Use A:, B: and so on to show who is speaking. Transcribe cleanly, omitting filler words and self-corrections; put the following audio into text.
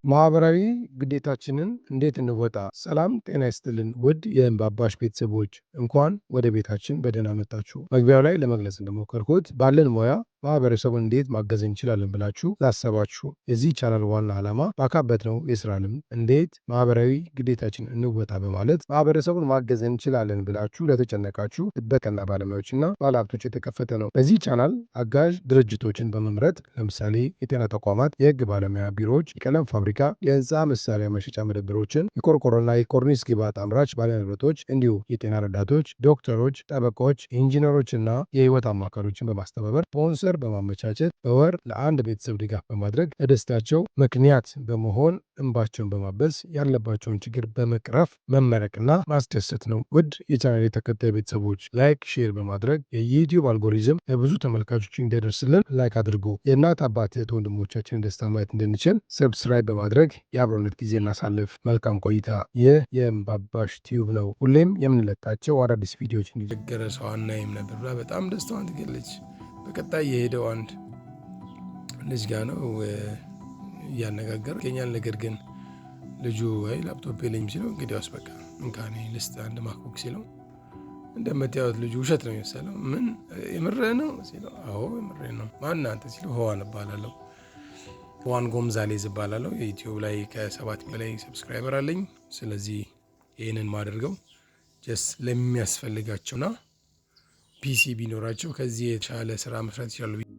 A: ማህበራዊ ግዴታችንን እንዴት እንወጣ? ሰላም ጤና ይስጥልን ውድ የእምባባሽ ቤተሰቦች እንኳን ወደ ቤታችን በደህና መጣችሁ። መግቢያው ላይ ለመግለጽ እንደሞከርኩት ባለን ሙያ ማህበረሰቡን እንዴት ማገዝ እንችላለን ብላችሁ ላሰባችሁ የዚህ ቻናል ዋና ዓላማ ባካበትነው የስራ ልምድ እንዴት ማህበራዊ ግዴታችን እንወጣ በማለት ማህበረሰቡን ማገዝ እንችላለን ብላችሁ ለተጨነቃችሁ ጥበቃና ባለሙያዎችና ባለሀብቶች የተከፈተ ነው። በዚህ ቻናል አጋዥ ድርጅቶችን በመምረጥ ለምሳሌ የጤና ተቋማት፣ የህግ ባለሙያ ቢሮዎች፣ የቀለም ፋብሪካ፣ የህንፃ መሳሪያ መሸጫ መደብሮችን፣ የቆርቆሮና የኮርኒስ ግብዓት አምራች ባለንብረቶች፣ እንዲሁ የጤና ረዳቶች፣ ዶክተሮች፣ ጠበቆች፣ ኢንጂነሮችና የህይወት አማካሪዎችን በማስተባበር ስፖንሰር በማመቻቸት በወር ለአንድ ቤተሰብ ድጋፍ በማድረግ ለደስታቸው ምክንያት በመሆን እንባቸውን በማበስ ያለባቸውን ችግር በመቅረፍ መመረቅና ማስደሰት ነው። ውድ የቻናሌ ተከታይ ቤተሰቦች ላይክ፣ ሼር በማድረግ የዩቲዩብ አልጎሪዝም ለብዙ ተመልካቾች እንዲደርስልን ላይክ አድርጉ። የእናት አባት እህት ወንድሞቻችንን ደስታ ማየት እንድንችል ሰብስክራይብ በማድረግ የአብሮነት ጊዜ እናሳልፍ። መልካም ቆይታ። ይህ የእምባባሽ ቲዩብ ነው። ሁሌም የምንለቃቸው አዳዲስ ቪዲዮዎች እንዲቸገረ ሰው አናይም ነበር ብላ በጣም ደስታዋን ትገልጽ። በቀጣይ የሄደው አንድ ልጅ ጋር ነው እያነጋገረ ይገኛል። ነገር ግን ልጁ ወይ ላፕቶፕ የለኝም ሲለው እንግዲያውስ በቃ እንካኔ ልስጥ አንድ ማክቡክ ሲለው እንደምታዩት ልጁ ውሸት ነው የመሰለው። ምን የምርህ ነው ሲለው አዎ የምርህ ነው። ማን አንተ ሲለው ህዋን እባላለሁ፣ ህዋን ጎምዛሌዝ እባላለሁ። የዩቲዩብ ላይ ከ7 በላይ ሰብስክራይበር አለኝ። ስለዚህ ይህንን ማደርገው ጀስ ለሚያስፈልጋቸውና ፒሲ ቢኖራቸው ከዚህ የተሻለ ስራ መስራት ይችላሉ።